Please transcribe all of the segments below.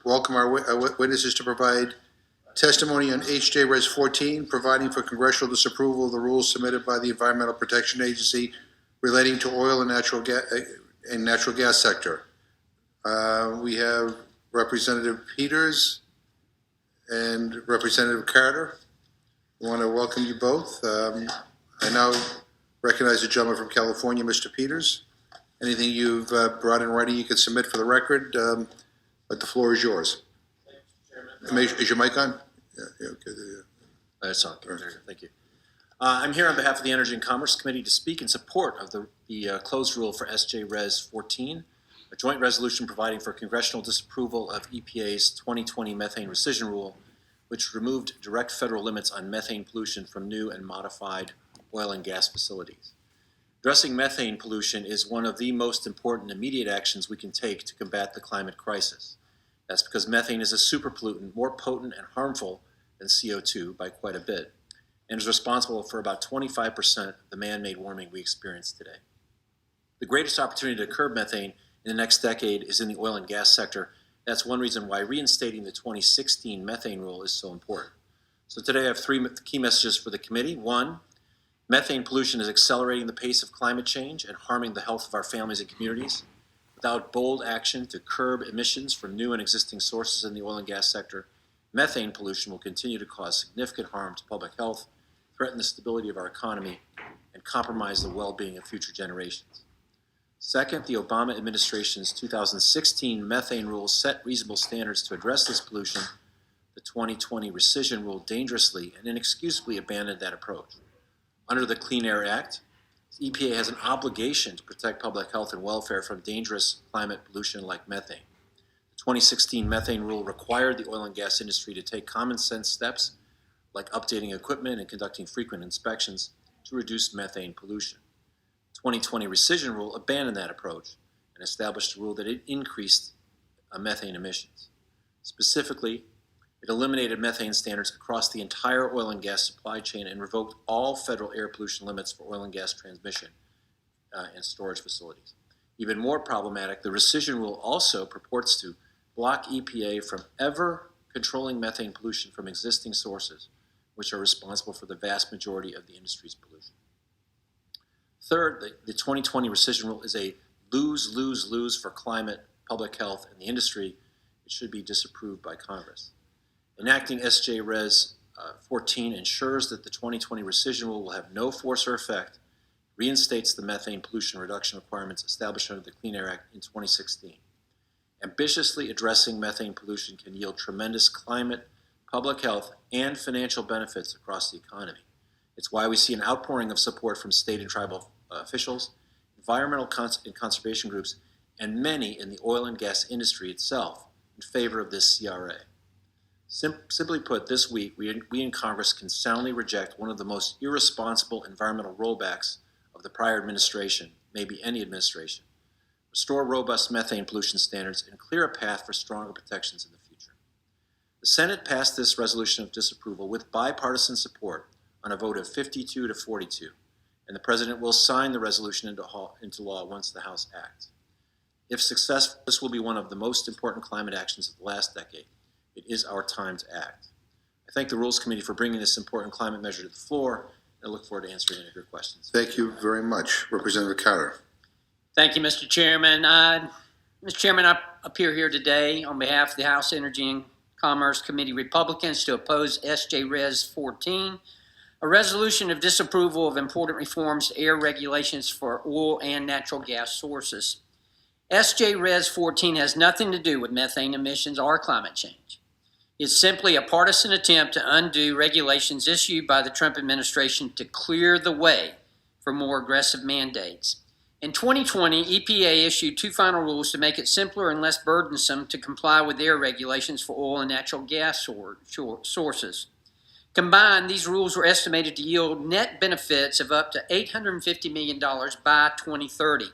welcome our witnesses to provide testimony on HJ Res 14, providing for congressional disapproval of the rules submitted by the Environmental Protection Agency relating to oil and natural gas sector. We have Representative Peters and Representative Carter. I want to welcome you both. I now recognize the gentleman from California, Mr. Peters. Anything you've brought in writing you can submit for the record, but the floor is yours. Is your mic on? Yeah, okay. It's on. Thank you. I'm here on behalf of the Energy and Commerce Committee to speak in support of the closed rule for SJ Res 14, a joint resolution providing for congressional disapproval of EPA's 2020 methane rescission rule, which removed direct federal limits on methane pollution from new and modified oil and gas facilities. Addressing methane pollution is one of the most important immediate actions we can take to combat the climate crisis. That's because methane is a superpollutant, more potent and harmful than CO2 by quite a bit, and is responsible for about 25% of the man-made warming we experience today. The greatest opportunity to curb methane in the next decade is in the oil and gas sector. That's one reason why reinstating the 2016 methane rule is so important. So today I have three key messages for the committee. One, methane pollution is accelerating the pace of climate change and harming the health of our families and communities. Without bold action to curb emissions from new and existing sources in the oil and gas sector, methane pollution will continue to cause significant harm to public health, threaten the stability of our economy, and compromise the well-being of future generations. Second, the Obama administration's 2016 methane rule set reasonable standards to address this pollution. The 2020 rescission rule dangerously and inexcusably abandoned that approach. Under the Clean Air Act, the EPA has an obligation to protect public health and welfare from dangerous climate pollution like methane. The 2016 methane rule required the oil and gas industry to take common sense steps like updating equipment and conducting frequent inspections to reduce methane pollution. The 2020 rescission rule abandoned that approach and established a rule that it increased methane emissions. Specifically, it eliminated methane standards across the entire oil and gas supply chain and revoked all federal air pollution limits for oil and gas transmission and storage facilities. Even more problematic, the rescission rule also purports to block EPA from ever controlling methane pollution from existing sources, which are responsible for the vast majority of the industry's pollution. Third, the 2020 rescission rule is a lose-lose-lose for climate, public health, and the industry. It should be disapproved by Congress. Enacting SJ Res 14 ensures that the 2020 rescission rule will have no force or effect, reinstates the methane pollution reduction requirements established under the Clean Air Act in 2016. Ambitiously addressing methane pollution can yield tremendous climate, public health, and financial benefits across the economy. It's why we see an outpouring of support from state and tribal officials, environmental and conservation groups, and many in the oil and gas industry itself in favor of this CRA. Simply put, this week, we in Congress can soundly reject one of the most irresponsible environmental rollbacks of the prior administration, maybe any administration, restore robust methane pollution standards, and clear a path for stronger protections in the future. The Senate passed this resolution of disapproval with bipartisan support on a vote of 52 to 42, and the President will sign the resolution into law once the House acts. If successful, this will be one of the most important climate actions of the last decade. It is our time to act. I thank the Rules Committee for bringing this important climate measure to the floor, and I look forward to answering any of your questions. Thank you very much. Representative Carter. Thank you, Mr. Chairman. Mr. Chairman, I appear here today on behalf of the House Energy and Commerce Committee Republicans to oppose SJ Res 14, a resolution of disapproval of important reforms to air regulations for oil and natural gas sources. SJ Res 14 has nothing to do with methane emissions or climate change. It's simply a partisan attempt to undo regulations issued by the Trump administration to clear the way for more aggressive mandates. In 2020, EPA issued two final rules to make it simpler and less burdensome to comply with their regulations for oil and natural gas sources. Combined, these rules were estimated to yield net benefits of up to $850 million by 2030.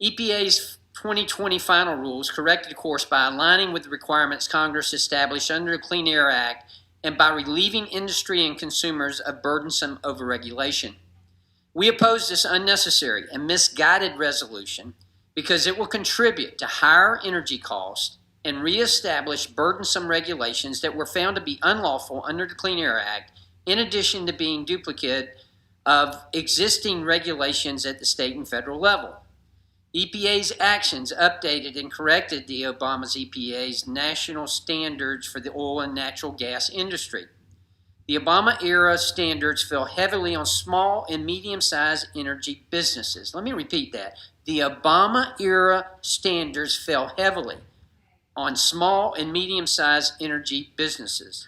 EPA's 2020 final rules corrected course by aligning with the requirements Congress established under the Clean Air Act and by relieving industry and consumers of burdensome overregulation. We oppose this unnecessary and misguided resolution because it will contribute to higher energy costs and reestablish burdensome regulations that were found to be unlawful under the Clean Air Act, in addition to being duplicate of existing regulations at the state and federal level. EPA's actions updated and corrected the Obama's EPA's national standards for the oil and natural gas industry. The Obama-era standards fell heavily on small and medium-sized energy businesses. Let me repeat that. The Obama-era standards fell heavily on small and medium-sized energy businesses.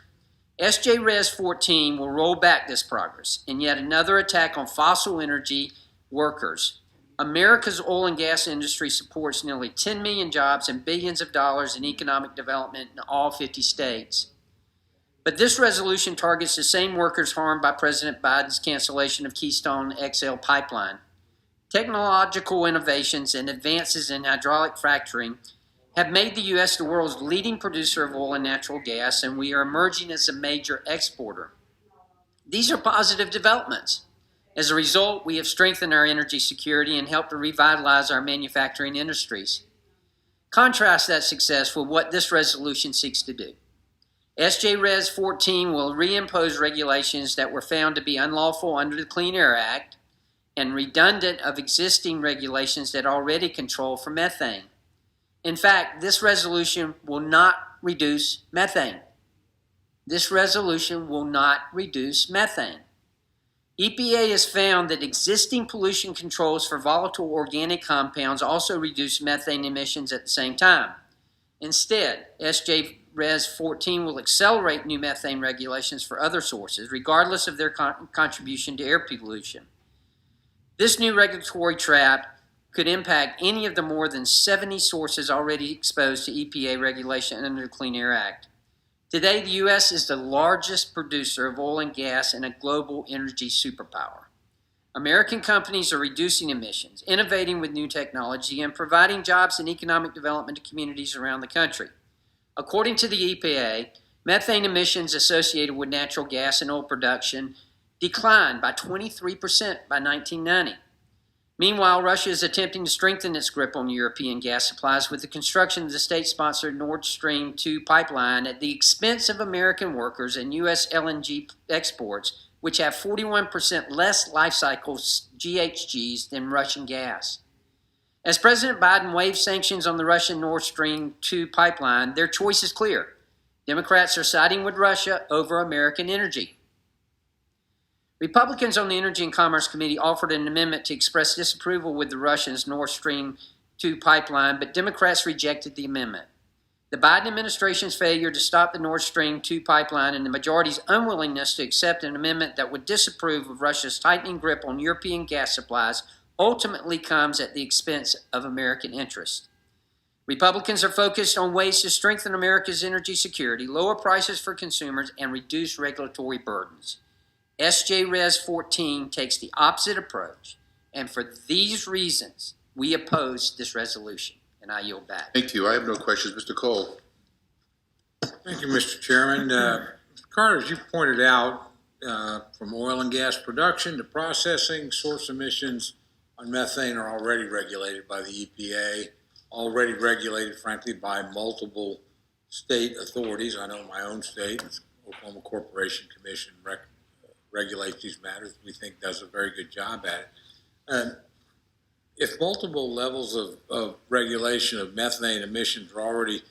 SJ Res 14 will roll back this progress in yet another attack on fossil energy workers. America's oil and gas industry supports nearly 10 million jobs and billions of dollars in economic development in all 50 states. But this resolution targets the same workers harmed by President Biden's cancellation of Keystone XL pipeline. Technological innovations and advances in hydraulic fracturing have made the U.S. the world's leading producer of oil and natural gas, and we are emerging as a major exporter. These are positive developments. As a result, we have strengthened our energy security and helped to revitalize our manufacturing industries. Contrast that success with what this resolution seeks to do. SJ Res 14 will reimpose regulations that were found to be unlawful under the Clean Air Act and redundant of existing regulations that already control for methane. In fact, this resolution will not reduce methane. This resolution will not reduce methane. EPA has found that existing pollution controls for volatile organic compounds also reduce methane emissions at the same time. Instead, SJ Res 14 will accelerate new methane regulations for other sources, regardless of their contribution to air pollution. This new regulatory trap could impact any of the more than 70 sources already exposed to EPA regulation under the Clean Air Act. Today, the U.S. is the largest producer of oil and gas and a global energy superpower. American companies are reducing emissions, innovating with new technology, and providing jobs and economic development to communities around the country. According to the EPA, methane emissions associated with natural gas and oil production declined by 23% by 1990. Meanwhile, Russia is attempting to strengthen its grip on European gas supplies with the construction of the state-sponsored Nord Stream 2 pipeline at the expense of American workers and U.S. LNG exports, which have 41% less life cycle GHGs than Russian gas. As President Biden waves sanctions on the Russian Nord Stream 2 pipeline, their choice is clear. Democrats are siding with Russia over American energy. Republicans on the Energy and Commerce Committee offered an amendment to express disapproval with the Russians' Nord Stream 2 pipeline, but Democrats rejected the amendment. The Biden administration's failure to stop the Nord Stream 2 pipeline and the majority's unwillingness to accept an amendment that would disapprove of Russia's tightening grip on European gas supplies ultimately comes at the expense of American interests. Republicans are focused on ways to strengthen America's energy security, lower prices for consumers, and reduce regulatory burdens. SJ Res 14 takes the opposite approach, and for these reasons, we oppose this resolution. And I yield back. Thank you. I have no questions. Mr. Cole. Thank you, Mr. Chairman. Mr. Carter, as you pointed out, from oil and gas production to processing, source emissions on methane are already regulated by the EPA, already regulated, frankly, by multiple state authorities. I know my own state, Oklahoma Corporation Commission, regulates these matters. We think does a very good job at it. If multiple levels of regulation of methane emissions are already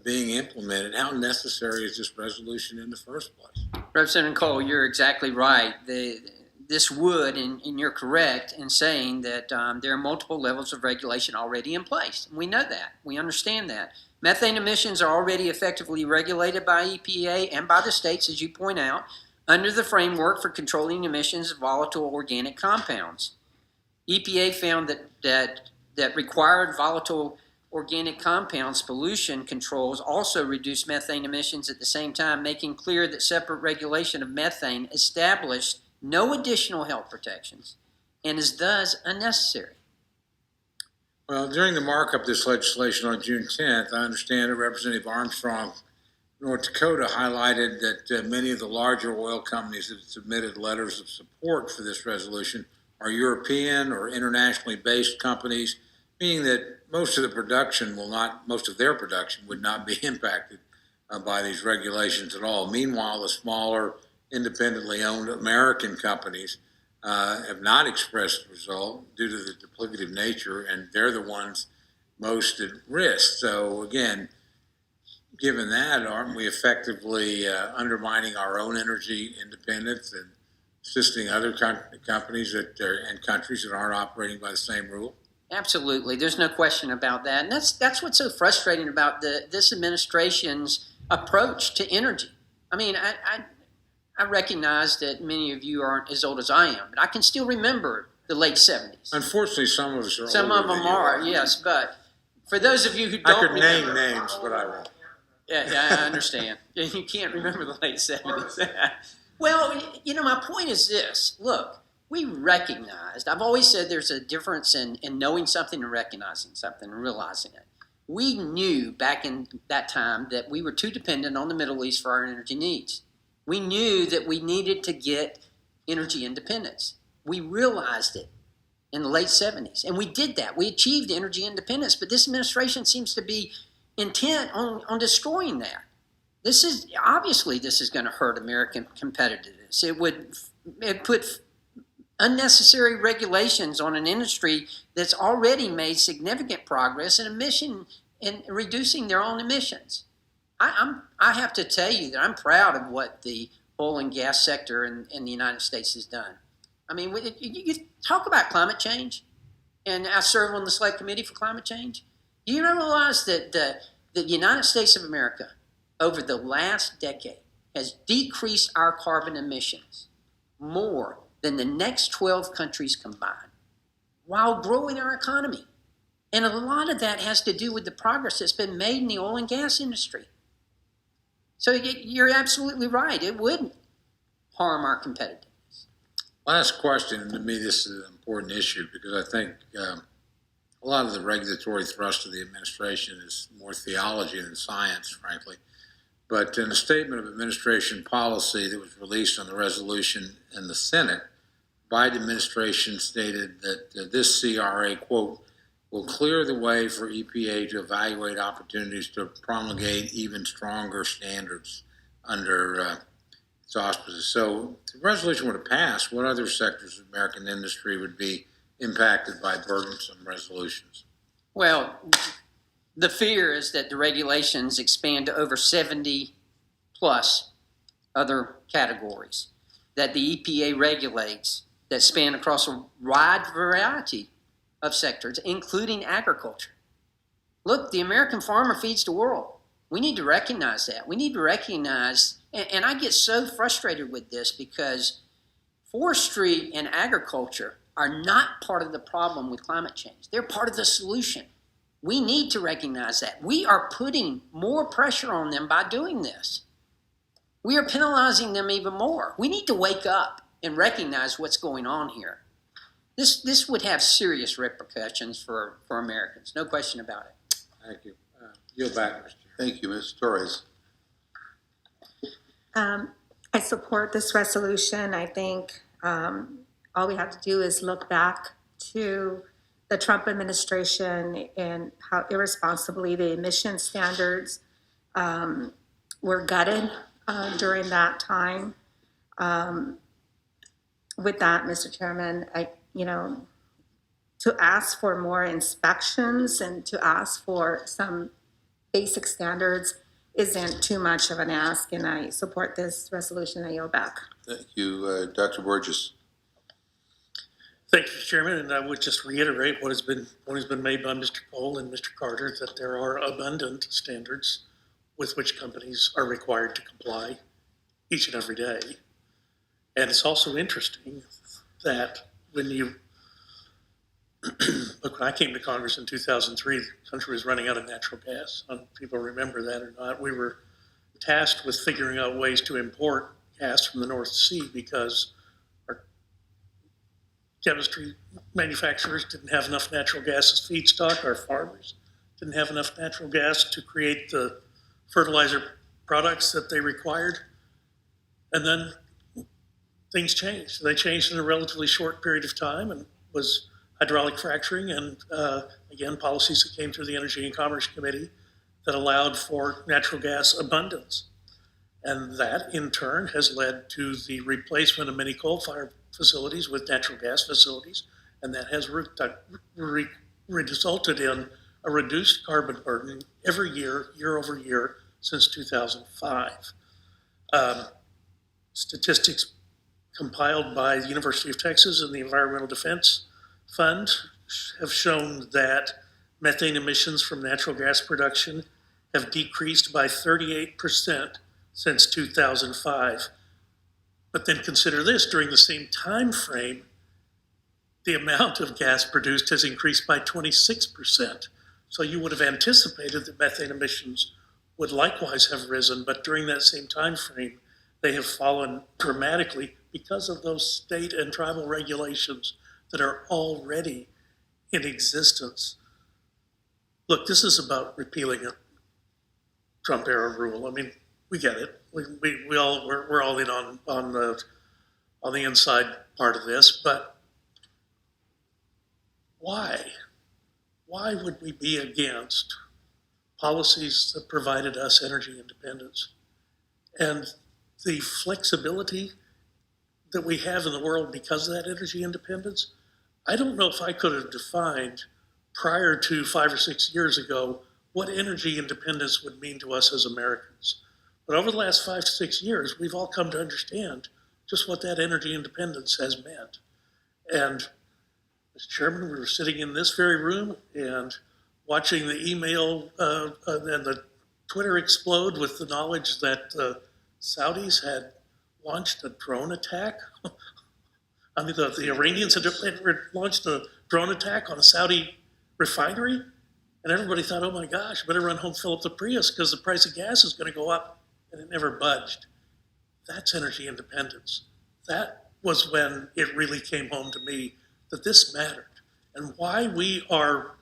being implemented, how necessary is this resolution in the first place? Representative Cole, you're exactly right. This would, and you're correct in saying that there are multiple levels of regulation already in place. We know that. We understand that. Methane emissions are already effectively regulated by EPA and by the states, as you point out, under the framework for controlling emissions of volatile organic compounds. EPA found that required volatile organic compounds pollution controls also reduce methane emissions at the same time, making clear that separate regulation of methane established no additional health protections and is thus unnecessary. Well, during the markup of this legislation on June 10th, I understand that Representative Armstrong, North Dakota, highlighted that many of the larger oil companies that submitted letters of support for this resolution are European or internationally based companies. meaning that most of their production would not be impacted by these regulations at all. Meanwhile, the smaller, independently owned American companies have not expressed result due to the duplicative nature, and they're the ones most at risk. So again, given that, aren't we effectively undermining our own energy independence and assisting other companies and countries that aren't operating by the same rule? Absolutely, there's no question about that, and that's what's so frustrating about this administration's approach to energy. I mean, I recognize that many of you aren't as old as I am, but I can still remember the late 70s. Unfortunately, some of us are. Some of older them than you are, yes, but for those of you who don't I could name remember, names, but I won't. yeah, I understand. You can't remember the late 70s. Well, my point is this. Look, we recognized, I've always said there's a difference in knowing something and recognizing something and realizing it. We knew back in that time that we were too dependent on the Middle East for our energy needs. We knew that we needed to get energy independence. We realized it in the late 70s, and we did that. We achieved energy independence, but this administration seems to be intent on destroying that. This is going to hurt American competitiveness. It put unnecessary regulations on an industry that's already made significant progress in reducing their own emissions. I have to tell you that I'm proud of what the oil and gas sector in the United States has done. I mean, you talk about climate change, and I serve on the Select Committee for Climate Change. Do you not realize that the United States of America, over the last decade, has decreased our carbon emissions more than the next 12 countries combined, while growing our economy? And a lot of that has to do with the progress that's been made in the oil and gas industry. So you're absolutely right. It would harm our competitiveness. Last question, and to me this is an important issue because I think a lot of the regulatory thrust of the administration is more theology than science, frankly. But in a statement of administration policy that was released on the resolution in the Senate, the Biden administration stated that this CRA, quote, will clear the way for EPA to evaluate opportunities to promulgate even stronger standards under its auspices. So if the resolution were to pass, what other sectors of American industry would be impacted by burdensome resolutions? Well, the fear is that the regulations expand to over 70 plus other categories that the EPA regulates that span across a wide variety of sectors, including agriculture. Look, the American farmer feeds the world. We need to recognize that. We need to recognize, and I get so frustrated with this because forestry and agriculture are not part of the problem with climate change. They're part of the solution. We need to recognize that. We are putting more pressure on them by doing this. We are penalizing them even more. We need to wake up and recognize what's going on here. This would have serious repercussions for Americans, no question about it. Thank you. Yield back, Mr. Chair. Thank you, Ms. Torres. I support this resolution. I think all we have to do is look back to the Trump administration and how irresponsibly the emission standards were gutted during that time. With that, Mr. Chairman, to ask for more inspections and to ask for some basic standards isn't too much of an ask, and I support this resolution. I yield back. Thank you, Dr. Burgess. Thank you, Mr. Chairman, and I would just reiterate what has been made by Mr. Cole and Mr. Carter, that there are abundant standards with which companies are required to comply each and every day. And it's also interesting that when I came to Congress in 2003, the country was running out of natural gas. I don't know if people remember that or not. We were tasked with figuring out ways to import gas from the North Sea because our chemistry manufacturers didn't have enough natural gas as feedstock. Our farmers didn't have enough natural gas to create the fertilizer products that they required. And then things changed. They changed in a relatively short period of time, and was hydraulic fracturing and, again, policies that came through the Energy and Commerce Committee that allowed for natural gas abundance. And that, in turn, has led to the replacement of many coal-fired facilities with natural gas facilities, and that has resulted in a reduced carbon burden every year, year over year, since 2005. Statistics compiled by the University of Texas and the Environmental Defense Fund have shown that methane emissions from natural gas production have decreased by 38% since 2005. But then consider this, during the same time frame, the amount of gas produced has increased by 26%. So you would have anticipated that methane emissions would likewise have risen, but during that same time frame, they have fallen dramatically because of those state and tribal regulations that are already in existence. Look, this is about repealing a Trump era rule. I mean, we get it. We're all in on the inside part of this, but why? Why would we be against policies that provided us energy independence and the flexibility that we have in the world because of that energy independence? I don't know if I could have defined prior to 5 or 6 years ago what energy independence would mean to us as Americans. But over the last 5 to 6 years, we've all come to understand just what that energy independence has meant. And Mr. Chairman, we were sitting in this very room and watching the email and the Twitter explode with the knowledge that the Saudis had launched a drone attack. I mean, the Iranians had launched a drone attack on a Saudi refinery, and everybody thought, oh my gosh, better run home, fill up the Prius because the price of gas is going to go up, and it never budged. That's energy independence. That was when it really came home to me that this mattered, and why we are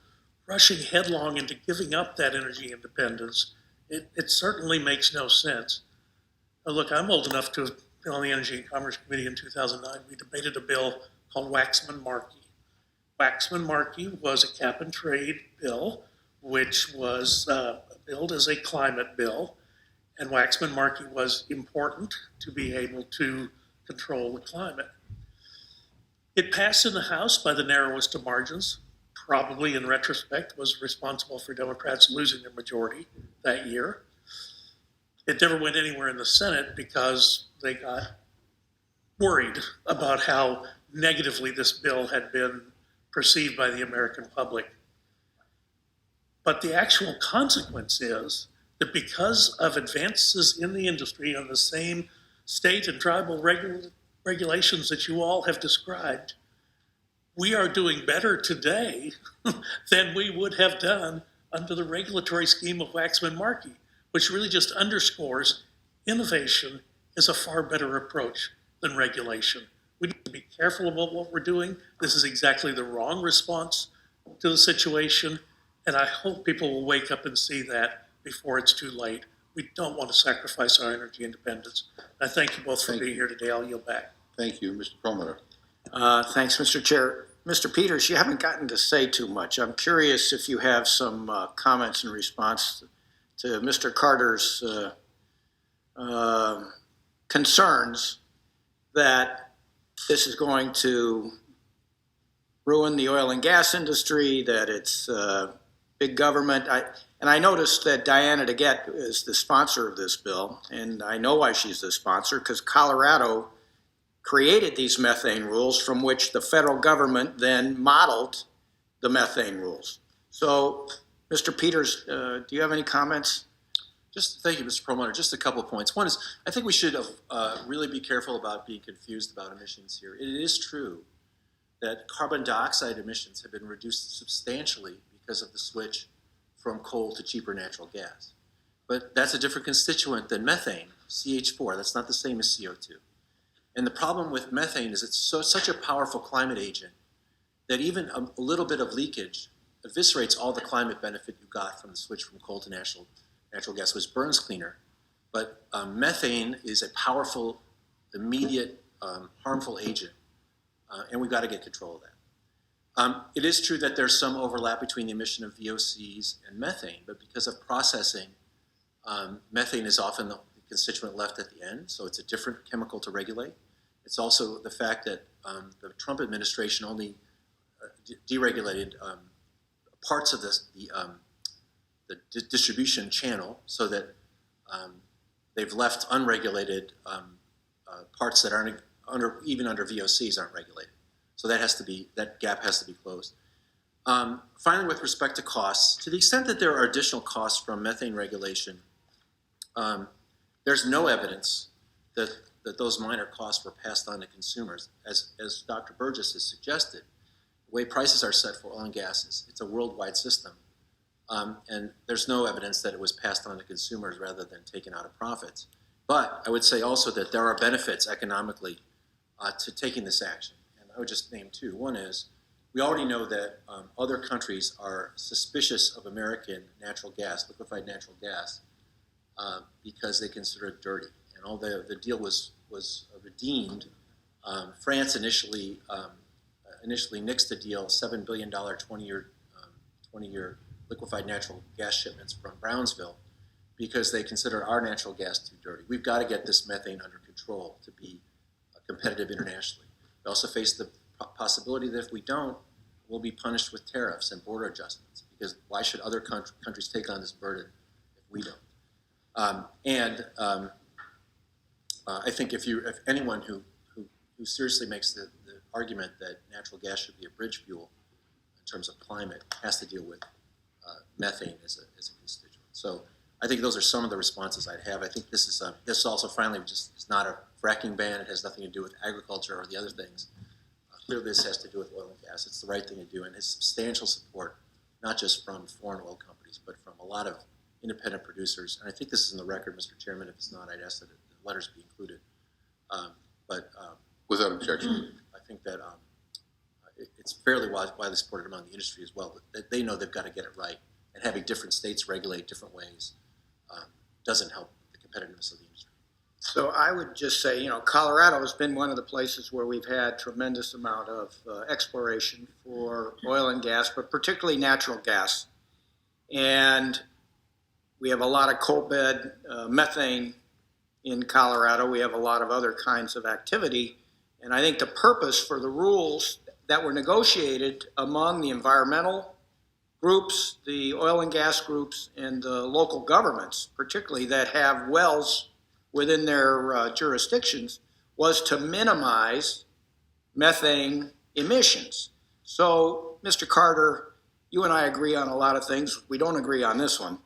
rushing headlong into giving up that energy independence. It certainly makes no sense. Now, look, I'm old enough to have been on the Energy and Commerce Committee in 2009. We debated a bill called Waxman-Markey. Waxman-Markey was a cap and trade bill, which was billed as a climate bill, and Waxman-Markey was important to be able to control the climate. It passed in the House by the narrowest of margins, probably in retrospect was responsible for Democrats losing their majority that year. It never went anywhere in the Senate because they got worried about how negatively this bill had been perceived by the American public. But the actual consequence is that because of advances in the industry and the same state and tribal regulations that you all have described, we are doing better today than we would have done under the regulatory scheme of Waxman-Markey, which really just underscores innovation is a far better approach than regulation. We need to be careful about what we're doing. This is exactly the wrong response to the situation, and I hope people will wake up and see that before it's too late. We don't want to sacrifice our energy independence. I thank you both for being here today. I'll yield back. Thank you. Mr. Perlmutter. Thanks, Mr. Chair. Mr. Peters, you haven't gotten to say too much. I'm curious if you have some comments in response to Mr. Carter's concerns that this is going to ruin the oil and gas industry, that it's big government. And I noticed that Diana DeGette is the sponsor of this bill, and I know why she's the sponsor, because Colorado created these methane rules from which the federal government then modeled the methane rules. So, Mr. Peters, do you have any comments? Thank you, Mr. Perlmutter. Just a couple of points. One is, I think we should really be careful about being confused about emissions here. It is true that carbon dioxide emissions have been reduced substantially because of the switch from coal to cheaper natural gas. But that's a different constituent than methane, CH4. That's not the same as CO2. And the problem with methane is it's such a powerful climate agent that even a little bit of leakage eviscerates all the climate benefit you got from the switch from coal to natural gas, which burns cleaner. But methane is a powerful, immediate, harmful agent, and we've got to get control of that. It is true that there's some overlap between the emission of VOCs and methane, but because of processing, methane is often the constituent left at the end, so it's a different chemical to regulate. It's also the fact that the Trump administration only deregulated parts of the distribution channel, so that they've left unregulated parts that aren't even under VOCs aren't regulated. So that gap has to be closed. Finally, with respect to costs, to the extent that there are additional costs from methane regulation, there's no evidence that those minor costs were passed on to consumers. As Dr. Burgess has suggested, the way prices are set for oil and gas it's a worldwide system. And there's no evidence that it was passed on to consumers rather than taken out of profits. But I would say also that there are benefits economically to taking this action. And I would just name two. One is, we already know that other countries are suspicious of American natural gas, liquefied natural gas, because they consider it dirty. And although the deal was redeemed, France initially nixed the deal, $7 billion 20-year liquefied natural gas shipments from Brownsville, because they consider our natural gas too dirty. We've got to get this methane under control to be competitive internationally. We also face the possibility that if we don't, we'll be punished with tariffs and border adjustments, because why should other countries take on this burden if we don't? I think if anyone who seriously makes the argument that natural gas should be a bridge fuel in terms of climate has to deal with methane as a constituent. So I think those are some of the responses I'd have. I think this is also finally just it's not a fracking ban. It has nothing to do with agriculture or the other things. Clearly this has to do with oil and gas. It's the right thing to do, and it's substantial support, not just from foreign oil companies, but from a lot of independent producers. And I think this is in the record, Mr. Chairman. If it's not, I'd ask that the letters be included. Without objection. I think that it's fairly widely supported among the industry as well, that they know they've got to get it right, and having different states regulate different ways doesn't help the competitiveness of the industry. So I would just say, Colorado has been one of the places where we've had tremendous amount of exploration for oil and gas, but particularly natural gas. And we have a lot of coal bed methane in Colorado. We have a lot of other kinds of activity. And I think the purpose for the rules that were negotiated among the environmental groups, the oil and gas groups, and the local governments, particularly that have wells within their jurisdictions, was to minimize methane emissions. So, Mr. Carter, you and I agree on a lot of things. We don't agree on this one.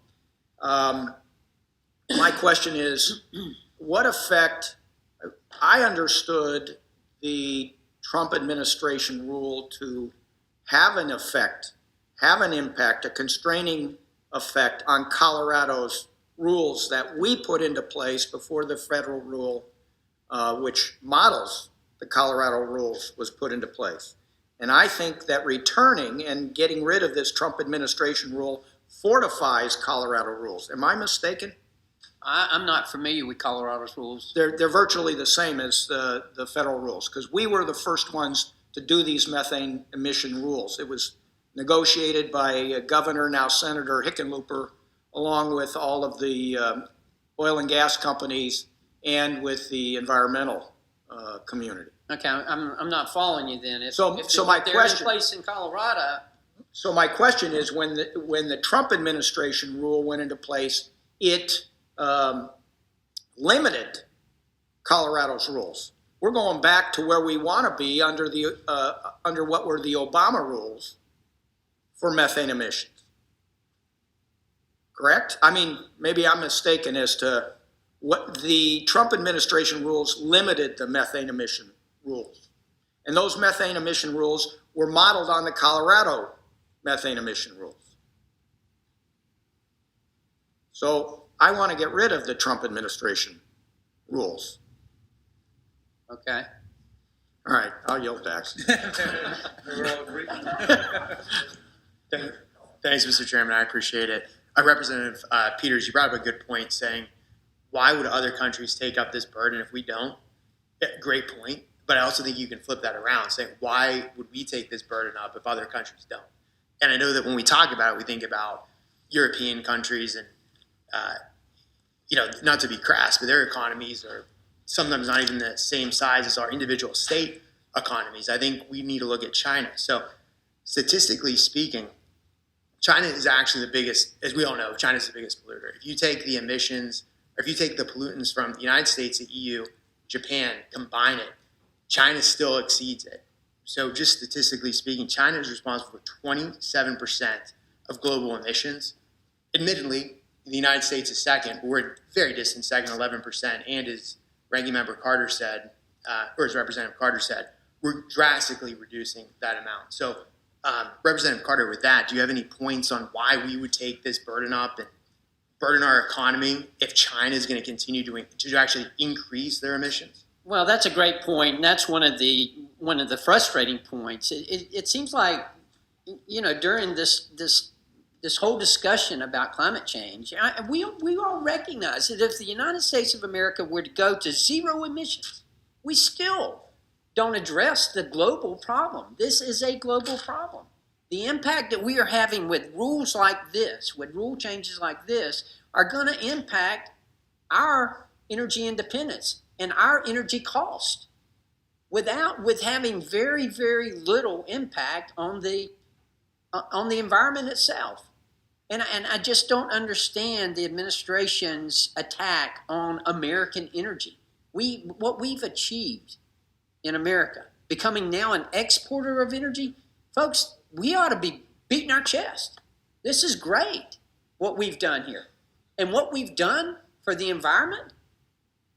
My question is, what effect, I understood the Trump administration rule to have an effect, have an impact, a constraining effect on Colorado's rules that we put into place before the federal rule, which models the Colorado rules, was put into place. And I think that returning and getting rid of this Trump administration rule fortifies Colorado rules. Am I mistaken? I'm not familiar with Colorado's rules. They're virtually the same as the federal rules, because we were the first ones to do these methane emission rules. It was negotiated by Governor, now Senator Hickenlooper, along with all of the oil and gas companies and with the environmental community. Okay, I'm not following you then. If My they're question, in place in Colorado, so my question is, when the Trump administration rule went into place, it limited Colorado's rules. We're going back to where we want to be under what were the Obama rules for methane emissions. Correct? I mean, maybe I'm mistaken as to what the Trump administration rules limited the methane emission rules. And those methane emission rules were modeled on the Colorado methane emission rules. So I want to get rid of the Trump administration rules. okay. All right, I'll yield back. Thanks, Mr. Chairman. I appreciate it. Representative Peters, you brought up a good point saying, why would other countries take up this burden if we don't? Great point. But I also think you can flip that around, saying, why would we take this burden up if other countries don't? And I know that when we talk about it, we think about European countries and, not to be crass, but their economies are sometimes not even the same size as our individual state economies. I think we need to look at China. So statistically speaking, China is actually the biggest, as we all know, China's the biggest polluter. If you take the emissions, or if you take the pollutants from the United States, the EU, Japan, combine it, China still exceeds it. So just statistically speaking, China is responsible for 27% of global emissions. Admittedly, the United States is second, but we're a very distant second, 11%. And as Ranking Member Carter said, or as Representative Carter said, we're drastically reducing that amount. So Representative Carter, with that, do you have any points on why we would take this burden up and burden our economy if China is going to continue to actually increase their emissions? Well, that's a great point, and that's one of the frustrating points. It seems like, during this whole discussion about climate change, we all recognize that if the United States of America were to go to zero emissions, we still don't address the global problem. This is a global problem. The impact that we are having with rules like this, with rule changes like this, are going to impact our energy independence and our energy cost with having very, very little impact on the environment itself. And I just don't understand the administration's attack on American energy. What we've achieved in America, becoming now an exporter of energy, folks, we ought to be beating our chest. This is great, what we've done here. And what we've done for the environment,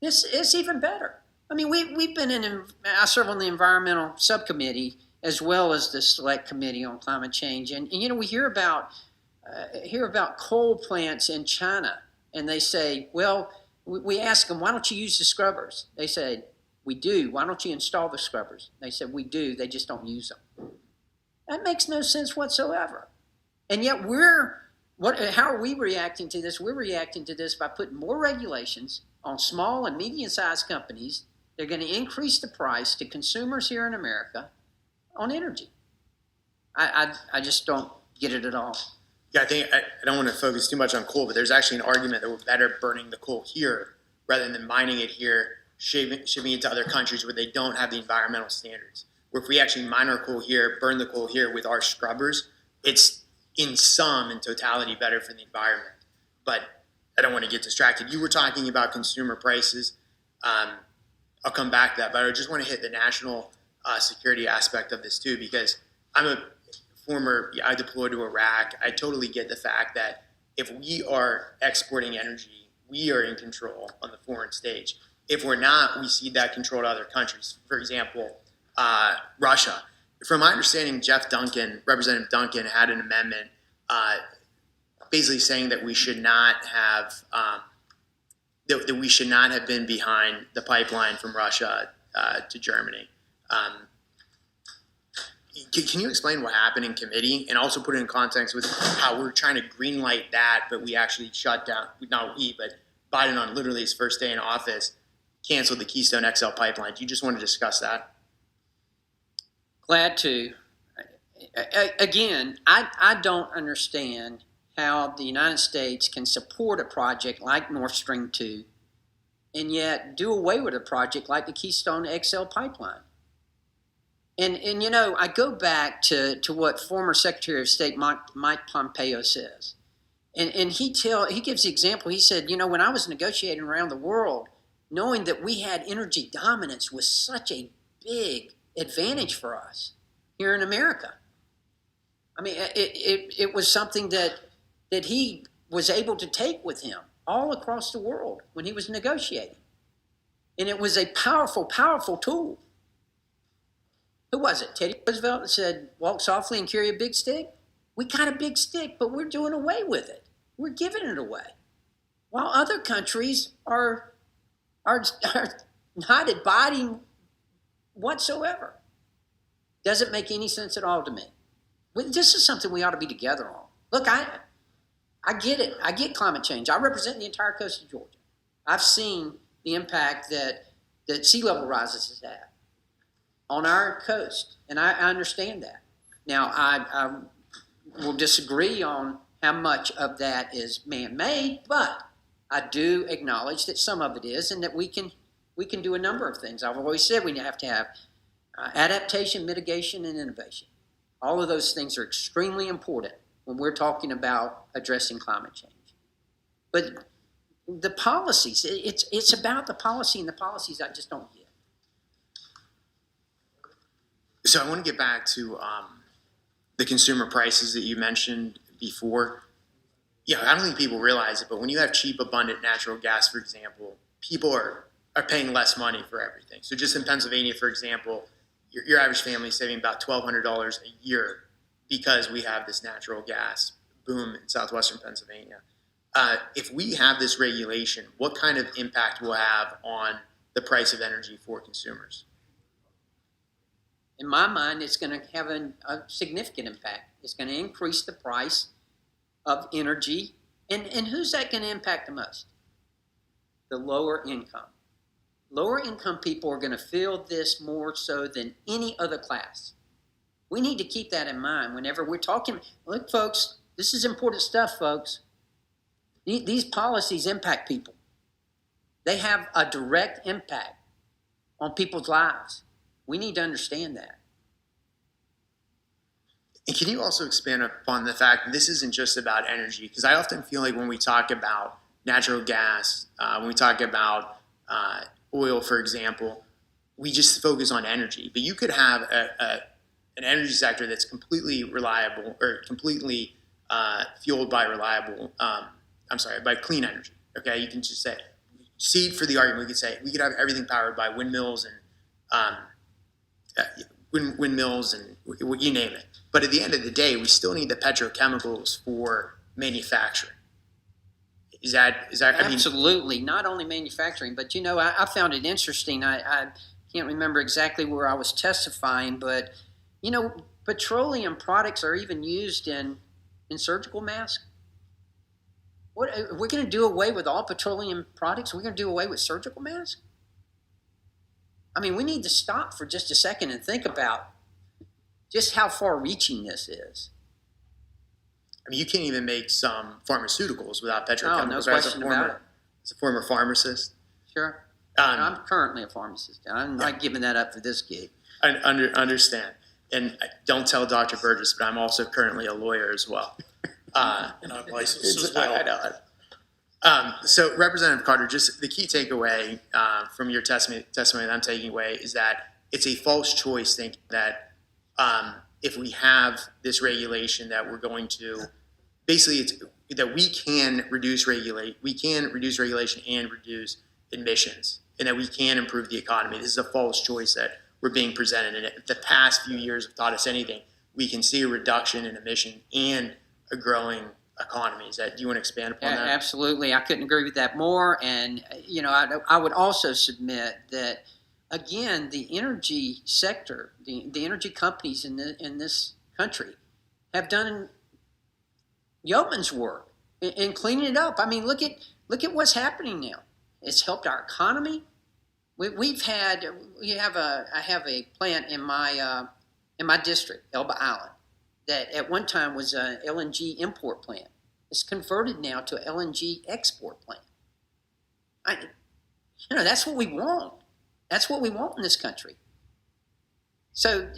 this is even better. I mean, we've been I serve on the environmental subcommittee as well as the select committee on climate change. And we hear about coal plants in China, and they say, well, we ask them, why don't you use the scrubbers? They said, we do. Why don't you install the scrubbers? They said, we do. They just don't use them. That makes no sense whatsoever. And yet how are we reacting to this? We're reacting to this by putting more regulations on small and medium-sized companies. They're going to increase the price to consumers here in America on energy. I just don't get it at all. Yeah, I think I don't want to focus too much on coal, but there's actually an argument that we're better burning the coal here rather than mining it here, shipping it to other countries where they don't have the environmental standards. Where if we actually mine our coal here, burn the coal here with our scrubbers, it's in totality better for the environment. But I don't want to get distracted. You were talking about consumer prices. I'll come back to that, but I just want to hit the national security aspect of this too, because I deployed to Iraq. I totally get the fact that if we are exporting energy, we are in control on the foreign stage. If we're not, we cede that control to other countries. For example, Russia. From my understanding, Representative Duncan had an amendment basically saying that we should not have that we should not have been behind the pipeline from Russia to Germany. Can you explain what happened in committee and also put it in context with how we're trying to greenlight that, but we actually shut down, not we, but Biden on literally his first day in office canceled the Keystone XL pipeline. Do you just want to discuss that? Glad to. Again, I don't understand how the United States can support a project like Nord Stream 2 and yet do away with a project like the Keystone XL pipeline. And I go back to what former Secretary of State Mike Pompeo says. And he gives the example. He said, when I was negotiating around the world, knowing that we had energy dominance was such a big advantage for us here in America. I mean, it was something that he was able to take with him all across the world when he was negotiating. And it was a powerful, powerful tool. Who was it? Teddy Roosevelt that said, walk softly and carry a big stick? We got a big stick, but we're doing away with it. We're giving it away. While other countries are not abiding whatsoever. Doesn't make any sense at all to me. This is something we ought to be together on. Look, I get it. I get climate change. I represent the entire coast of Georgia. I've seen the impact that sea level rises has had. on our coast, and I understand that. Now, I will disagree on how much of that is man-made, but I do acknowledge that some of it is, and that we can do a number of things. I've always said we have to have adaptation, mitigation, and innovation. All of those things are extremely important when we're talking about addressing climate change. But the policies, it's about the policy, and the policies I just don't get. So I want to get back to the consumer prices that you mentioned before. Yeah, I don't think people realize it, but when you have cheap, abundant natural gas, for example, people are paying less money for everything. So just in Pennsylvania, for example, your average family is saving about $1,200 a year because we have this natural gas boom in southwestern Pennsylvania. If we have this regulation, what kind of impact will it have on the price of energy for consumers? In my mind, it's going to have a significant impact. It's going to increase the price of energy. And who's that going to impact the most? The lower income. Lower income people are going to feel this more so than any other class. We need to keep that in mind whenever we're talking. Look, folks, this is important stuff, folks. These policies impact people. They have a direct impact on people's lives. We need to understand that. And can you also expand upon the fact that this isn't just about energy? Because I often feel like when we talk about natural gas, when we talk about oil, for example, we just focus on energy. But you could have an energy sector that's completely reliable or completely fueled by by clean energy. Okay, you can just say, seed for the argument, we could say we could have everything powered by windmills and windmills and you name it. But at the end of the day, we still need the petrochemicals for manufacturing. Is that Absolutely. Not only manufacturing, but I found it interesting. I can't remember exactly where I was testifying, but petroleum products are even used in surgical masks. What, we're going to do away with all petroleum products? We're going to do away with surgical masks? I mean, we need to stop for just a second and think about just how far-reaching this is. I mean, you can't even make some pharmaceuticals without petrochemicals. Oh, no question about it. As a former pharmacist. Sure. I'm currently a pharmacist. I'm not giving that up for this gig. I understand. And don't tell Dr. Burgess, but I'm also currently a lawyer as well. And I'm licensed as well. So, Representative Carter, just the key takeaway from your testimony that I'm taking away is that it's a false choice thinking that if we have this regulation that we're going to basically that we can reduce regulation and reduce emissions, and that we can improve the economy. This is a false choice that we're being presented. And if the past few years have taught us anything, we can see a reduction in emission and a growing economy. Do you want to expand upon that? Absolutely. I couldn't agree with that more. And, I would also submit that, again, the energy sector, the energy companies in this country have done yeoman's work in cleaning it up. I mean, look at what's happening now. It's helped our economy. I have a plant in my district, Elba Island, that at one time was an LNG import plant. It's converted now to an LNG export plant. That's what we want. That's what we want in this country. So,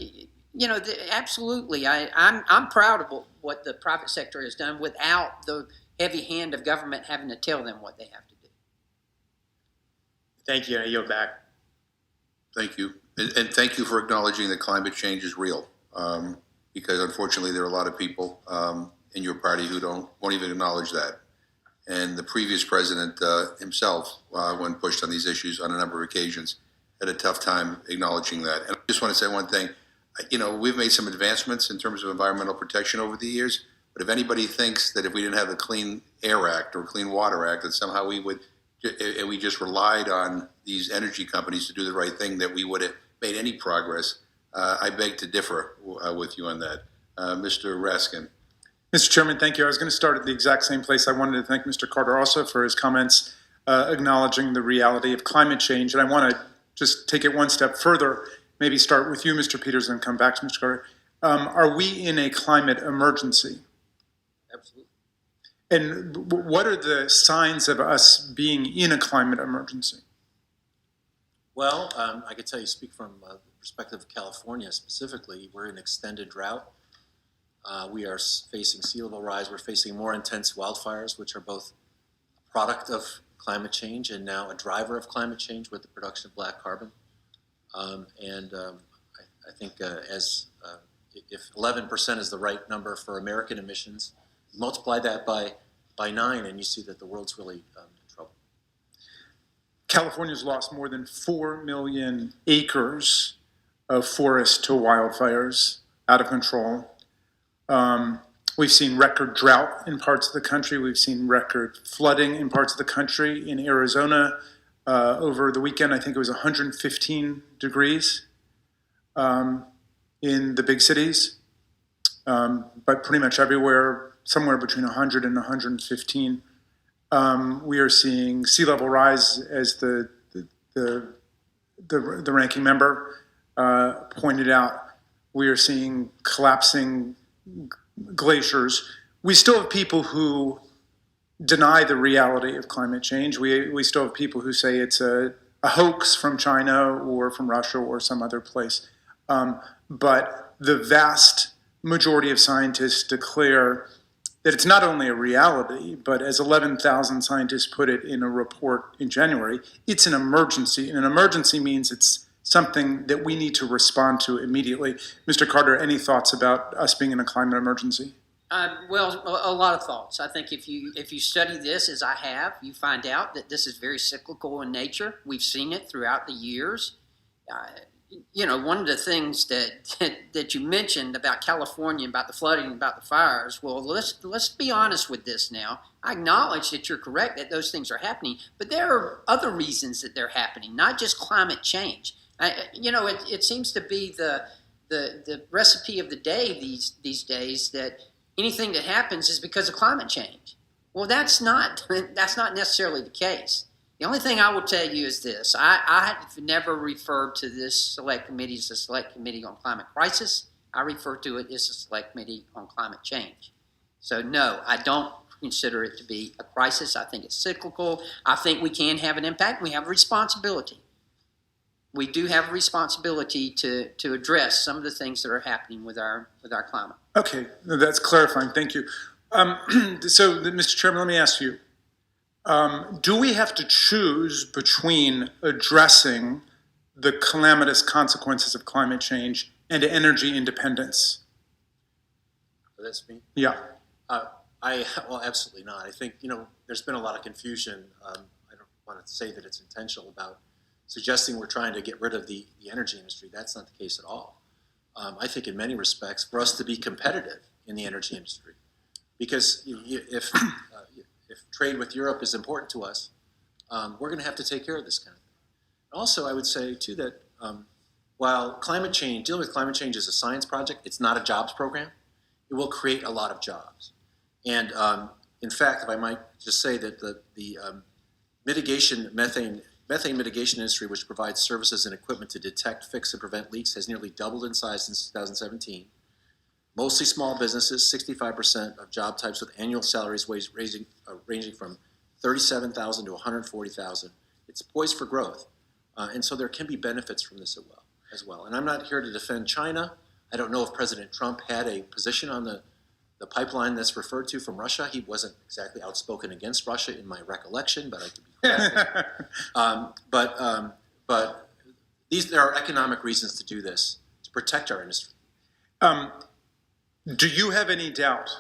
absolutely, I'm proud of what the private sector has done without the heavy hand of government having to tell them what they have to do. Thank you. I yield back. Thank you. And thank you for acknowledging that climate change is real. Because unfortunately there are a lot of people in your party who won't even acknowledge that. And the previous president himself, when pushed on these issues on a number of occasions, had a tough time acknowledging that. And I just want to say one thing. We've made some advancements in terms of environmental protection over the years, but if anybody thinks that if we didn't have the Clean Air Act or Clean Water Act, that somehow we just relied on these energy companies to do the right thing, that we would have made any progress, I beg to differ with you on that. Mr. Raskin. Mr. Chairman, thank you. I was going to start at the exact same place. I wanted to thank Mr. Carter also for his comments acknowledging the reality of climate change. And I want to just take it one step further maybe start with you, Mr. Peters, and come back to Mr. Carter. Are we in a climate emergency? Absolutely. And what are the signs of us being in a climate emergency? Well, I could tell you, speak from the perspective of California specifically, we're in extended drought. We are facing sea level rise. We're facing more intense wildfires, which are both a product of climate change and now a driver of climate change with the production of black carbon. I think if 11% is the right number for American emissions, multiply that by 9 and you see that the world's really in trouble. California's lost more than 4 million acres of forest to wildfires, out of control. We've seen record drought in parts of the country. We've seen record flooding in parts of the country. In Arizona, over the weekend, I think it was 115 degrees in the big cities, but pretty much everywhere, somewhere between 100 and 115. We are seeing sea level rise, as the ranking member pointed out. We are seeing collapsing glaciers. We still have people who deny the reality of climate change. We still have people who say it's a hoax from China or from Russia or some other place. But the vast majority of scientists declare that it's not only a reality, but as 11,000 scientists put it in a report in January, it's an emergency. And an emergency means it's something that we need to respond to immediately. Mr. Carter, any thoughts about us being in a climate emergency? Well, a lot of thoughts. I think if you study this, as I have, you find out that this is very cyclical in nature. We've seen it throughout the years. One of the things that you mentioned about California, about the flooding, about the fires, well, let's be honest with this now. I acknowledge that you're correct that those things are happening, but there are other reasons that they're happening, not just climate change. It seems to be the recipe of the day these days that anything that happens is because of climate change. Well, that's not necessarily the case. The only thing I will tell you is this. I have never referred to this select committee as a select committee on climate crisis. I refer to it as a select committee on climate change. So no, I don't consider it to be a crisis. I think it's cyclical. I think we can have an impact. We have a responsibility. We do have a responsibility to address some of the things that are happening with our climate. Okay, that's clarifying. Thank you. So, Mr. Chairman, let me ask you, do we have to choose between addressing the calamitous consequences of climate change and energy independence? That's me. Yeah. Well, absolutely not. I think, there's been a lot of confusion. I don't want to say that it's intentional about suggesting we're trying to get rid of the energy industry. That's not the case at all. I think in many respects, for us to be competitive in the energy industry, because if trade with Europe is important to us, we're going to have to take care of this kind of thing. Also, I would say, too, that while dealing with climate change is a science project, it's not a jobs program. It will create a lot of jobs. And in fact, if I might just say that the methane mitigation industry, which provides services and equipment to detect, fix, and prevent leaks, has nearly doubled in size since 2017. Mostly small businesses, 65% of job types with annual salaries ranging from $37,000 to $140,000. It's poised for growth. And so there can be benefits from this as well. And I'm not here to defend China. I don't know if President Trump had a position on the pipeline that's referred to from Russia. He wasn't exactly outspoken against Russia in my recollection, but I could be corrected. But there are economic reasons to do this, to protect our industry. Do you have any doubt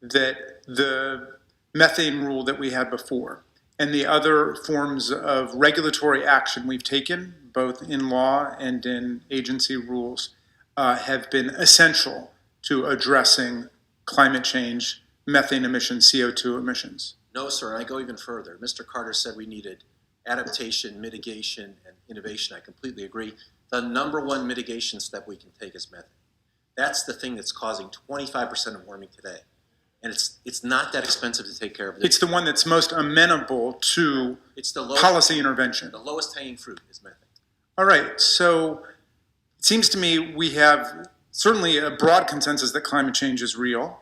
that the methane rule that we had before and the other forms of regulatory action we've taken, both in law and in agency rules, have been essential to addressing climate change, methane emissions, CO2 emissions? No, sir. I go even further. Mr. Carter said we needed adaptation, mitigation, and innovation. I completely agree. The number one mitigation step we can take is methane. That's the thing that's causing 25% of warming today. And it's not that expensive to take care of. It's the one that's most amenable to it's the lowest, policy intervention. The lowest hanging fruit is methane. All right. So It seems to me we have certainly a broad consensus that climate change is real.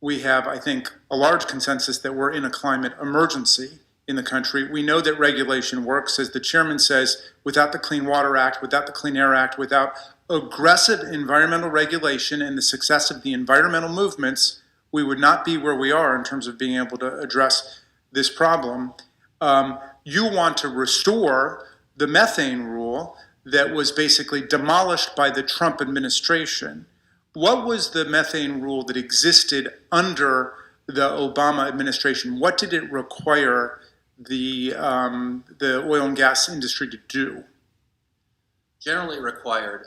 We have, I think, a large consensus that we're in a climate emergency in the country. We know that regulation works. As the chairman says, without the Clean Water Act, without the Clean Air Act, without aggressive environmental regulation and the success of the environmental movements, we would not be where we are in terms of being able to address this problem. You want to restore the methane rule that was basically demolished by the Trump administration. What was the methane rule that existed under the Obama administration? What did it require the oil and gas industry to do? Generally required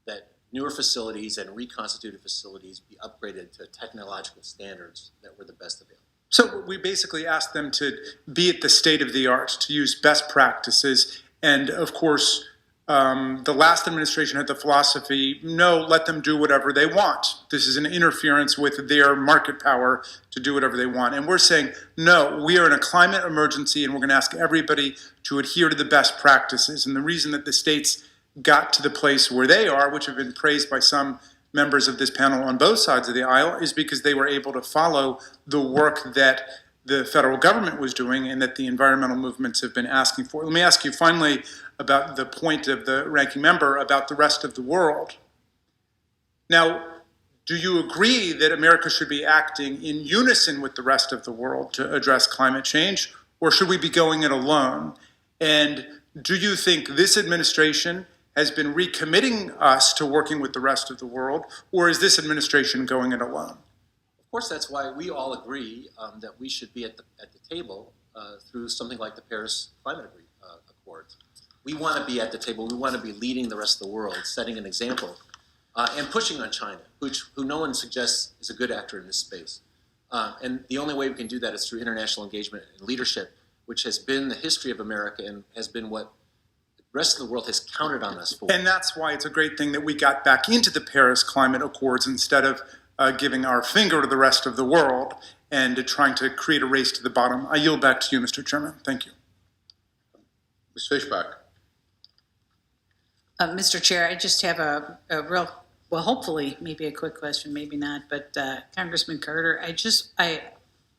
that newer facilities and reconstituted facilities be upgraded to technological standards that were the best available. So we basically asked them to be at the state of the art, to use best practices. And of course, the last administration had the philosophy, no, let them do whatever they want. This is an interference with their market power to do whatever they want. And we're saying, no, we are in a climate emergency and we're going to ask everybody to adhere to the best practices. And the reason that the states got to the place where they are, which have been praised by some members of this panel on both sides of the aisle, is because they were able to follow the work that the federal government was doing and that the environmental movements have been asking for. Let me ask you finally about the point of the ranking member about the rest of the world. Now, do you agree that America should be acting in unison with the rest of the world to address climate change, or should we be going it alone? And do you think this administration has been recommitting us to working with the rest of the world, or is this administration going it alone? Of course, that's why we all agree that we should be at the table through something like the Paris Climate Accords. We want to be at the table. We want to be leading the rest of the world, setting an example, and pushing on China, who no one suggests is a good actor in this space. And the only way we can do that is through international engagement and leadership, which has been the history of America and has been what the rest of the world has counted on us for. And that's why it's a great thing that we got back into the Paris Climate Accords instead of giving our finger to the rest of the world and trying to create a race to the bottom. I yield back to you, Mr. Chairman. Thank you. Ms. Fishbach. Mr. Chair, I just have a real, well, hopefully, maybe a quick question, maybe not, but Congressman Carter,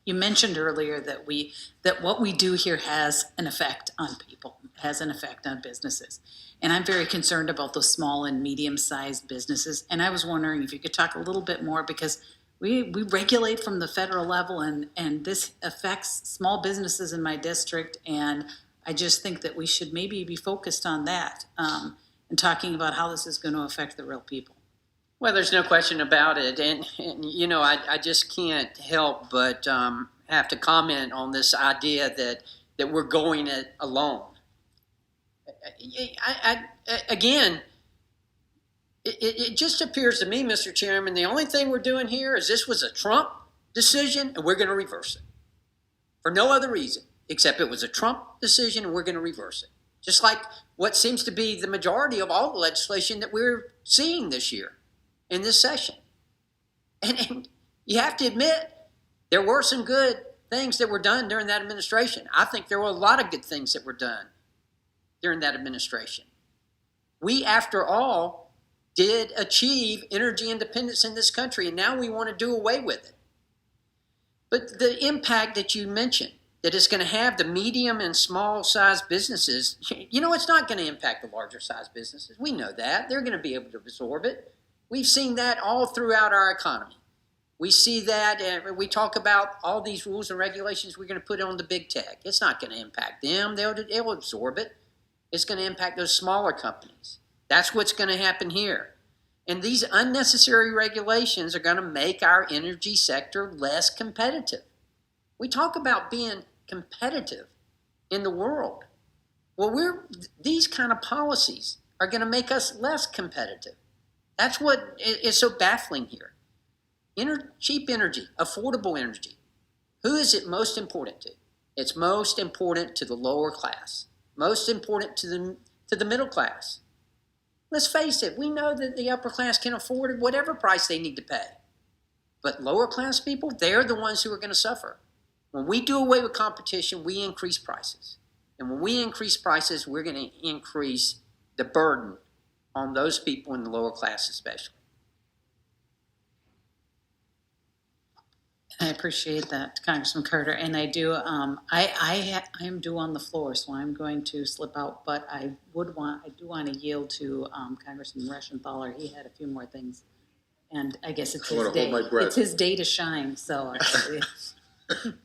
you mentioned earlier that what we do here has an effect on people, has an effect on businesses. And I'm very concerned about those small and medium-sized businesses. And I was wondering if you could talk a little bit more, because we regulate from the federal level, and this affects small businesses in my district. And I just think that we should maybe be focused on that and talking about how this is going to affect the real people. Well, there's no question about it. And you know, I just can't help but have to comment on this idea that we're going it alone. Again, it just appears to me, Mr. Chairman, the only thing we're doing here is this was a Trump decision and we're going to reverse it. For no other reason, except it was a Trump decision and we're going to reverse it. Just like what seems to be the majority of all the legislation that we're seeing this year in this session. And you have to admit, there were some good things that were done during that administration. I think there were a lot of good things that were done during that administration. We, after all, did achieve energy independence in this country, and now we want to do away with it. But the impact that you mentioned, that it's going to have the medium and small size businesses, you know, it's not going to impact the larger size businesses. We know that. They're going to be able to absorb it. We've seen that all throughout our economy. We see that, and we talk about all these rules and regulations we're going to put on the big tech. It's not going to impact them. They'll absorb it. It's going to impact those smaller companies. That's what's going to happen here. And these unnecessary regulations are going to make our energy sector less competitive. We talk about being competitive in the world. Well, these kind of policies are going to make us less competitive. That's what is so baffling here. Cheap energy, affordable energy. Who is it most important to? It's most important to the lower class. Most important to the middle class. Let's face it, we know that the upper class can afford whatever price they need to pay. But lower class people, they're the ones who are going to suffer. When we do away with competition, we increase prices. And when we increase prices, we're going to increase the burden on those people in the lower class especially. I appreciate that, Congressman Carter, and I do, I am due on the floor, so I'm going to slip out, but I do want to yield to Congressman Reschenthaler. He had a few more things, and I guess it's I wanna his day. hold my breath. It's his day to shine, so.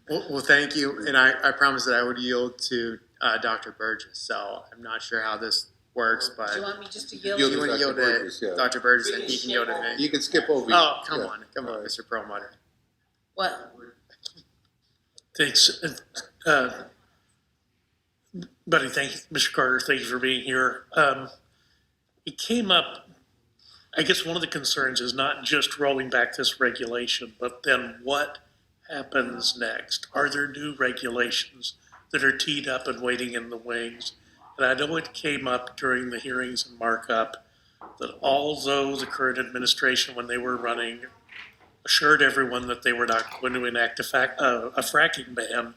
Well, thank you, and I promised that I would yield to Dr. Burgess, so I'm not sure how this works, but Do you want me just to yield? Yield you to want to yield Dr. Burgess, to yeah. Dr. Burgess, and he can yield to me. You can skip over. Oh, come yeah. on, Mr. Perlmutter. What? Thanks. Buddy, thank you, Mr. Carter, thank you for being here. It came up, I guess one of the concerns is not just rolling back this regulation, but then what happens next? Are there new regulations that are teed up and waiting in the wings? And I know it came up during the hearings and markup that although the current administration, when they were running, assured everyone that they were not going to enact a fracking ban,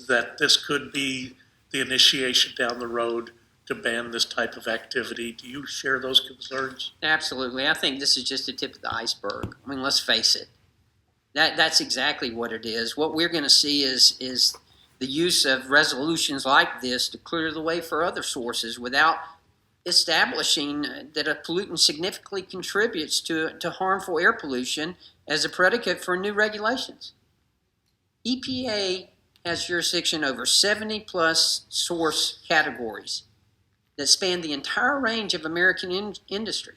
that this could be the initiation down the road to ban this type of activity. Do you share those concerns? Absolutely. I think this is just the tip of the iceberg. I mean, let's face it. That's exactly what it is. What we're going to see is the use of resolutions like this to clear the way for other sources without establishing that a pollutant significantly contributes to harmful air pollution as a predicate for new regulations. EPA has jurisdiction over 70 plus source categories that span the entire range of American industry.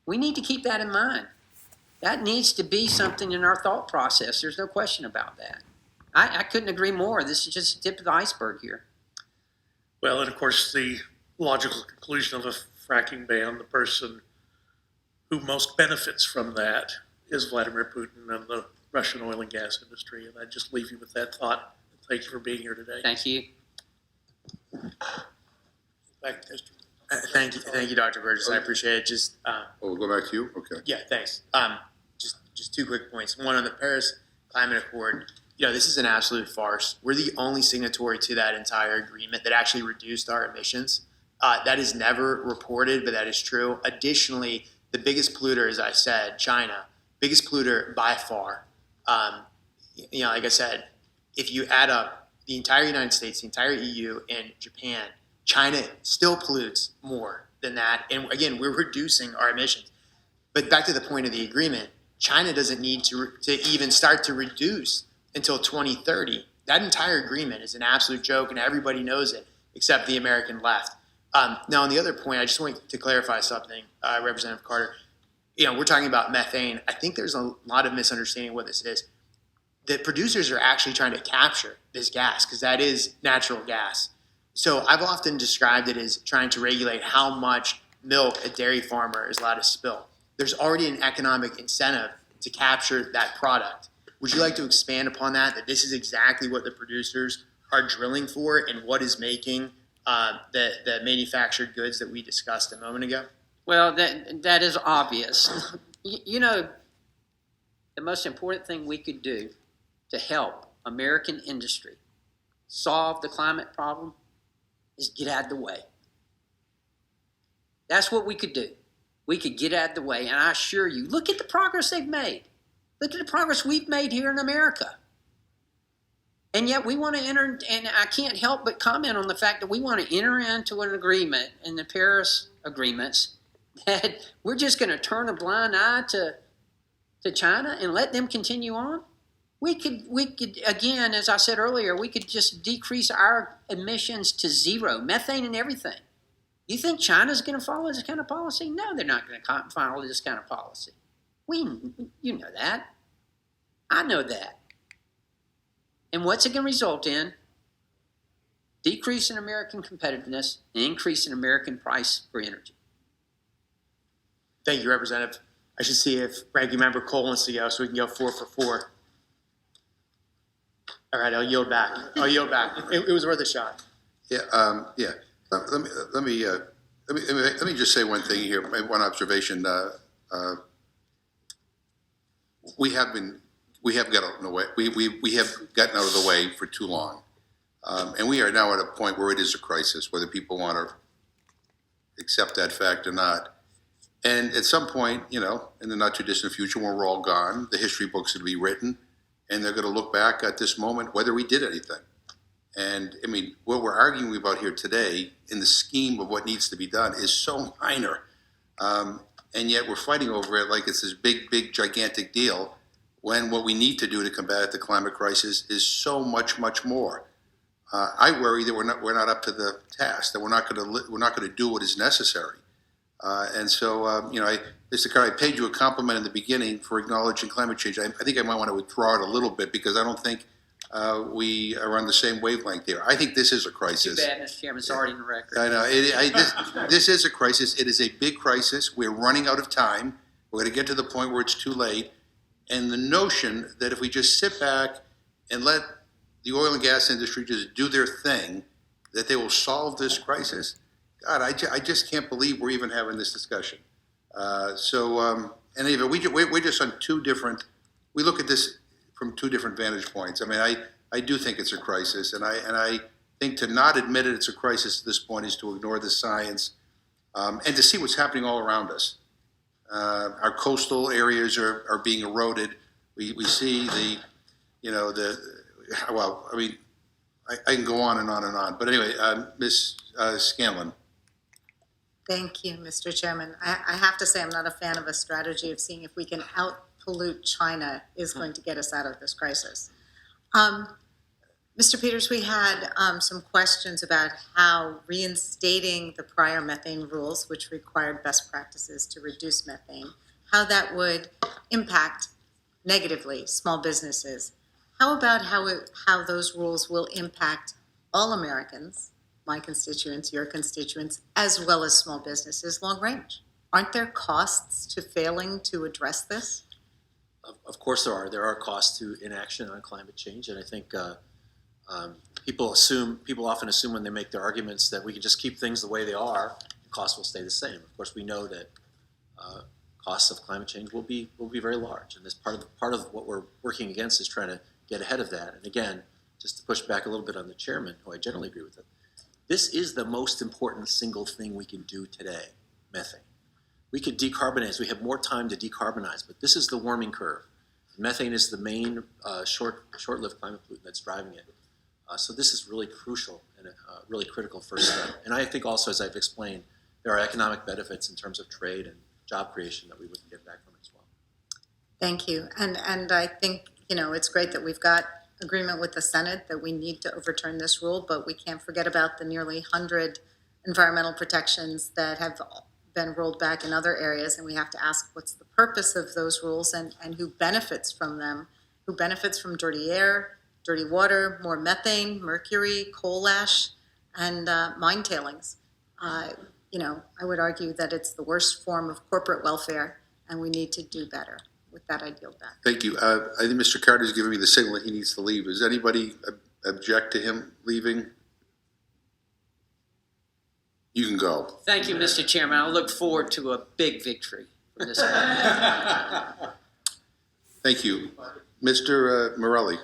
We need to keep that in mind. That needs to be something in our thought process. There's no question about that. I couldn't agree more. This is just the tip of the iceberg here. Well, and of course, the logical conclusion of a fracking ban, the person who most benefits from that is Vladimir Putin and the Russian oil and gas industry. And I just leave you with that thought. Thank you for being here today. Thank you. Back to Mr. Thank you, Dr. Burgess. I appreciate it. Just Oh, we'll go back to you? Okay. yeah, thanks. Just two quick points. One, on the Paris Climate Accord, this is an absolute farce. We're the only signatory to that entire agreement that actually reduced our emissions. That is never reported, but that is true. Additionally, the biggest polluter, as I said, China, biggest polluter by far. Like I said, if you add up the entire United States, the entire EU, and Japan, China still pollutes more than that. And again, we're reducing our emissions. But back to the point of the agreement, China doesn't need to even start to reduce until 2030. That entire agreement is an absolute joke, and everybody knows it, except the American left. Now, on the other point, I just want to clarify something, Representative Carter. We're talking about methane. I think there's a lot of misunderstanding of what this is. The producers are actually trying to capture this gas because that is natural gas. So I've often described it as trying to regulate how much milk a dairy farmer is allowed to spill. There's already an economic incentive to capture that product. Would you like to expand upon that this is exactly what the producers are drilling for and what is making the manufactured goods that we discussed a moment ago? Well, that is obvious. The most important thing we could do to help American industry solve the climate problem is get out of the way. That's what we could do. We could get out of the way, and I assure you, look at the progress they've made. Look at the progress we've made here in America. And yet we want to enter, and I can't help but comment on the fact that we want to enter into an agreement in the Paris agreements that we're just going to turn a blind eye to China and let them continue on. We could again, as I said earlier, we could just decrease our emissions to zero, methane and everything. You think China's going to follow this kind of policy? No, they're not going to follow this kind of policy. You know that. I know that. And what's it going to result in? Decrease in American competitiveness and increase in American price for energy. Thank you, Representative. I should see if Ranking Member Cole wants to go so we can go 4 for 4. All right, I'll yield back. It was worth a shot. Yeah, yeah. Let me just say one thing here, one observation. We have gotten away. We have gotten out of the way for too long, and we are now at a point where it is a crisis, whether people want to accept that fact or not. And at some point, you know, in the not too distant future, when we're all gone, the history books will be written, and they're going to look back at this moment, whether we did anything. And I mean, what we're arguing about here today, in the scheme of what needs to be done, is so minor, and yet we're fighting over it like it's this big, gigantic deal. When what we need to do to combat the climate crisis is so much more. I worry that we're not up to the task, that we're not going to do what is necessary. And so, you know, Mr. Carter, I paid you a compliment in the beginning for acknowledging climate change. I think I might want to withdraw it a little bit because I don't think we are on the same wavelength here. I think this is a Too crisis. bad, Mr. Chairman, it's already in the record. I know. This is a crisis. It is a big crisis. We're running out of time. We're going to get to the point where it's too late. And the notion that if we just sit back and let the oil and gas industry just do their thing, that they will solve this crisis. God, I just can't believe we're even having this discussion. And even we're just on two different. We look at this from two different vantage points. I mean, I do think it's a crisis, and I think to not admit it's a crisis at this point is to ignore the science, and to see what's happening all around us. Our coastal areas are being eroded. We see I can go on and on and on. But anyway, Ms. Scanlon. Thank you, Mr. Chairman. I have to say I'm not a fan of a strategy of seeing if we can out-pollute China is going to get us out of this crisis. Mr. Peters, we had some questions about how reinstating the prior methane rules, which required best practices to reduce methane, how that would impact negatively small businesses. How about how those rules will impact all Americans, my constituents, your constituents, as well as small businesses long range? Aren't there costs to failing to address this? Of course there are. There are costs to inaction on climate change, and I think people often assume when they make their arguments that we can just keep things the way they are, the costs will stay the same. Of course, we know that costs of climate change will be very large, and this part of what we're working against is trying to get ahead of that. And again, just to push back a little bit on the chairman, who I generally agree with, this is the most important single thing we can do today: methane. We could decarbonize. We have more time to decarbonize, but this is the warming curve. Methane is the main short-lived climate pollutant that's driving it. So this is really crucial and a really critical first step. And I think also, as I've explained, there are economic benefits in terms of trade and job creation that we would get back from it as well. Thank you. And I think, it's great that we've got agreement with the Senate that we need to overturn this rule, but we can't forget about the nearly 100 environmental protections that have been rolled back in other areas, and we have to ask what's the purpose of those rules and who benefits from them, who benefits from dirty air, dirty water, more methane, mercury, coal ash, and mine tailings. I would argue that it's the worst form of corporate welfare, and we need to do better. With that, I yield back. Thank you. I think Mr. Carter's giving me the signal that he needs to leave. Does anybody object to him leaving? You can go. Thank you, Mr. Chairman. I look forward to a big victory from this. Thank you. Mr. Morelli.